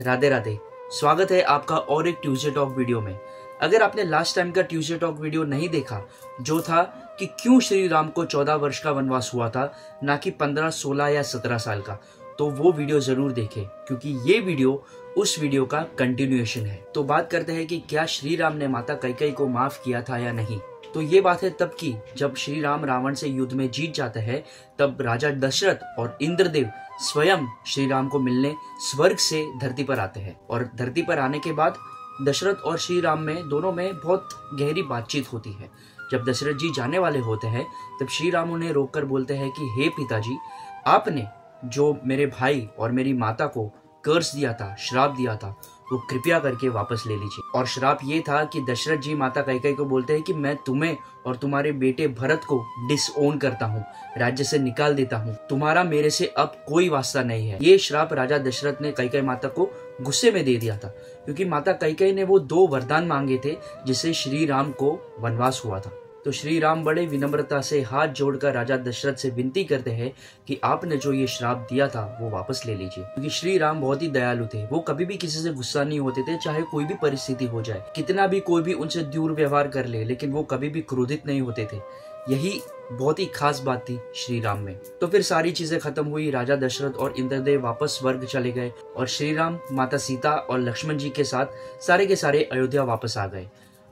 राधे राधे। स्वागत है आपका और एक ट्यूसडे टॉक वीडियो में। अगर आपने लास्ट टाइम का ट्यूसडे टॉक वीडियो नहीं देखा, जो था कि क्यों श्री राम को 14 वर्ष का वनवास हुआ था, ना कि 15, 16 या 17 साल का, तो वो वीडियो जरूर देखें, क्योंकि ये वीडियो उस वीडियो का कंटिन्यूएशन है। तो बात करते हैं कि क्या श्री राम ने माता कैकेयी को माफ किया था या नहीं। तो ये बात है तब की, जब श्री राम रावण से युद्ध में जीत जाते हैं। तब राजा दशरथ और इंद्रदेव स्वयं श्री राम को मिलने स्वर्ग से धरती पर आते हैं, और धरती पर आने के बाद दशरथ और श्री राम में दोनों में बहुत गहरी बातचीत होती है। जब दशरथ जी जाने वाले होते हैं, तब श्री राम उन्हें रोककर बोलते हैं कि हे पिताजी, आपने जो मेरे भाई और मेरी माता को कर्ज दिया था, श्राप दिया था, वो कृपया करके वापस ले लीजिए। और श्राप ये था कि दशरथ जी माता कैकेयी को बोलते हैं कि मैं तुम्हें और तुम्हारे बेटे भरत को डिसओन करता हूँ, राज्य से निकाल देता हूँ, तुम्हारा मेरे से अब कोई वास्ता नहीं है। ये श्राप राजा दशरथ ने कैकेयी माता को गुस्से में दे दिया था, क्योंकि माता कैकेयी ने वो 2 वरदान मांगे थे जिससे श्री राम को वनवास हुआ था। तो श्री राम बड़े विनम्रता से हाथ जोड़कर राजा दशरथ से विनती करते हैं कि आपने जो ये श्राप दिया था वो वापस ले लीजिए। क्योंकि श्री राम बहुत ही दयालु थे, वो कभी भी किसी से गुस्सा नहीं होते थे, चाहे कोई भी परिस्थिति हो जाए, कितना भी कोई भी उनसे दुर्व्यवहार कर ले, लेकिन वो कभी भी क्रोधित नहीं होते थे। यही बहुत ही खास बात थी श्री राम में। तो फिर सारी चीजें खत्म हुई, राजा दशरथ और इंद्रदेव वापस स्वर्ग चले गए, और श्री राम माता सीता और लक्ष्मण जी के साथ सारे के सारे अयोध्या वापस आ गए।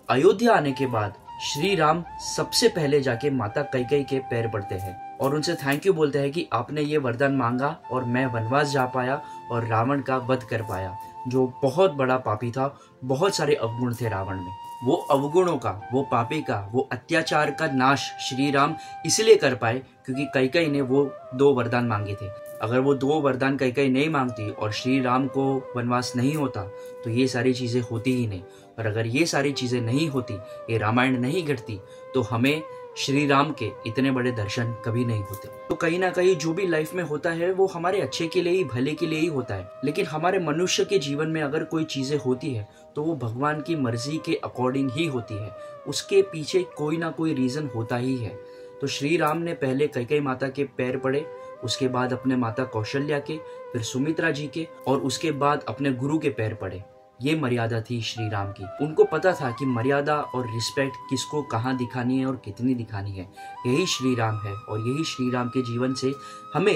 अयोध्या आने के बाद श्री राम सबसे पहले जाके माता कैकेयी के पैर पड़ते हैं और उनसे थैंक यू बोलते हैं कि आपने ये वरदान मांगा और मैं वनवास जा पाया और रावण का वध कर पाया, जो बहुत बड़ा पापी था। बहुत सारे अवगुण थे रावण में। वो अवगुणों का, वो पापी का, वो अत्याचार का नाश श्री राम इसलिए कर पाए क्योंकि कैकेयी ने वो 2 वरदान मांगे थे। अगर वो 2 वरदान कैकेयी नहीं मांगती और श्री राम को वनवास नहीं होता, तो ये सारी चीजें होती ही नहीं। और अगर ये सारी चीजें नहीं होती, ये रामायण नहीं घटती, तो हमें श्री राम के इतने बड़े दर्शन कभी नहीं होते। तो कहीं ना कहीं जो भी लाइफ में होता है वो हमारे अच्छे के लिए ही, भले के लिए ही होता है। लेकिन हमारे मनुष्य के जीवन में अगर कोई चीजें होती है तो वो भगवान की मर्जी के अकॉर्डिंग ही होती है, उसके पीछे कोई ना कोई रीजन होता ही है। तो श्री राम ने पहले कैकेयी माता के पैर पड़े, उसके बाद अपने माता कौशल्या के, फिर सुमित्रा जी के, और उसके बाद अपने गुरु के पैर पड़े। ये मर्यादा थी श्री राम की। उनको पता था कि मर्यादा और रिस्पेक्ट किसको कहाँ दिखानी है और कितनी दिखानी है। यही श्री राम है, और यही श्री राम के जीवन से हमें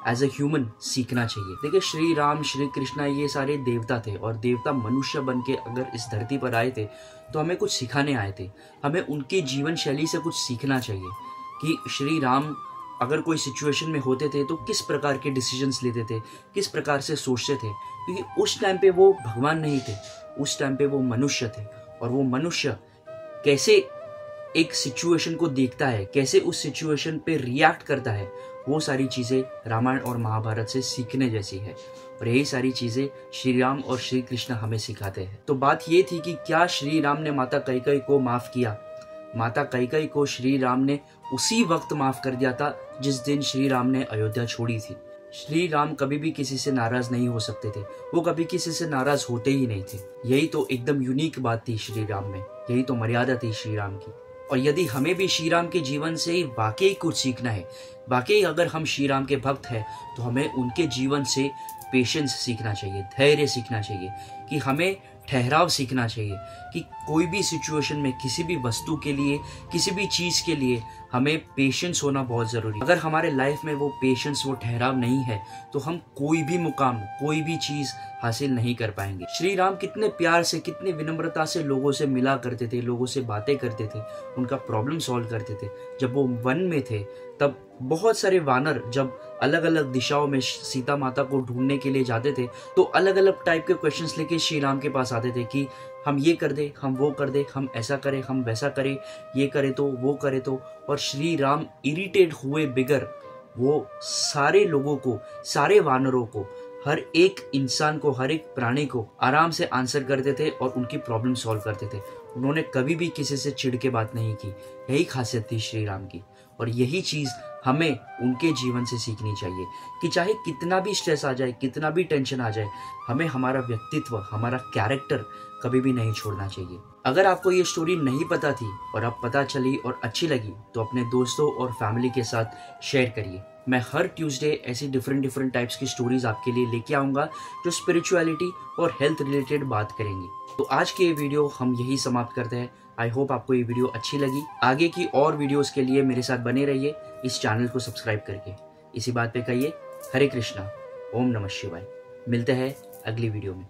एज ए ह्यूमन सीखना चाहिए। देखिए, श्री राम, श्री कृष्णा, ये सारे देवता थे, और देवता मनुष्य बन के अगर इस धरती पर आए थे तो हमें कुछ सिखाने आए थे। हमें उनकी जीवन शैली से कुछ सीखना चाहिए कि श्री राम अगर कोई सिचुएशन में होते थे तो किस प्रकार के डिसीजंस लेते थे, किस प्रकार से सोचते थे। क्योंकि उस टाइम पे वो भगवान नहीं थे, उस टाइम पे वो मनुष्य थे, और वो मनुष्य कैसे एक सिचुएशन को देखता है, कैसे उस सिचुएशन पे रिएक्ट करता है, वो सारी चीजें रामायण और महाभारत से सीखने जैसी है। और यही सारी चीजें श्री राम और श्री कृष्ण हमें सिखाते हैं। तो बात ये थी कि क्या श्री राम ने माता कैकेयी को माफ किया। माता कैकेयी को श्री राम ने उसी वक्त माफ कर दिया था जिस दिन श्री राम ने अयोध्या छोड़ी थी। श्री राम कभी भी किसी से नाराज नहीं हो सकते थे, वो कभी किसी से नाराज होते ही नहीं थे। यही तो एकदम यूनिक बात थी श्री राम में, यही तो मर्यादा थी श्री राम की। और यदि हमें भी श्री राम के जीवन से वाकई कुछ सीखना है, वाकई अगर हम श्री राम के भक्त हैं, तो हमें उनके जीवन से पेशेंस सीखना चाहिए, धैर्य सीखना चाहिए, कि हमें ठहराव सीखना चाहिए, कि कोई भी सिचुएशन में, किसी भी वस्तु के लिए, किसी भी चीज के लिए हमें पेशेंस होना बहुत जरूरी है। अगर हमारे लाइफ में वो पेशेंस, वो ठहराव नहीं है, तो हम कोई भी मुकाम, कोई भी चीज हासिल नहीं कर पाएंगे। श्री राम कितने प्यार से, कितने विनम्रता से लोगों से मिला करते थे, लोगों से बातें करते थे, उनका प्रॉब्लम सॉल्व करते थे। जब वो वन में थे तब बहुत सारे वानर जब अलग अलग दिशाओं में सीता माता को ढूंढने के लिए जाते थे, तो अलग अलग टाइप के क्वेश्चंस लेके श्री राम के पास आते थे कि हम ये कर दे, हम वो कर दे, हम ऐसा करें, हम वैसा करें, ये करे तो, वो करे तो। और श्री राम इरिटेट हुए बिगर वो सारे लोगों को, सारे वानरों को, हर एक इंसान को, हर एक प्राणी को आराम से आंसर करते थे और उनकी प्रॉब्लम सॉल्व करते थे। उन्होंने कभी भी किसी से चिढ़ के बात नहीं की। यही खासियत थी श्री राम की, और यही चीज हमें उनके जीवन से सीखनी चाहिए कि चाहे कितना भी स्ट्रेस आ जाए, कितना भी टेंशन आ जाए, हमें हमारा व्यक्तित्व, हमारा कैरेक्टर कभी भी नहीं छोड़ना चाहिए। अगर आपको ये स्टोरी नहीं पता थी और अब पता चली और अच्छी लगी, तो अपने दोस्तों और फैमिली के साथ शेयर करिए। मैं हर ट्यूसडे ऐसी डिफरेंट टाइप्स की स्टोरीज आपके लिए लेके आऊँगा जो स्पिरिचुअलिटी और हेल्थ रिलेटेड बात करेंगी। तो आज की ये वीडियो हम यही समाप्त करते हैं। आई होप आपको ये वीडियो अच्छी लगी। आगे की और वीडियोस के लिए मेरे साथ बने रहिए इस चैनल को सब्सक्राइब करके। इसी बात पे कहिए हरे कृष्णा, ओम नमः शिवाय। मिलते हैं अगली वीडियो में।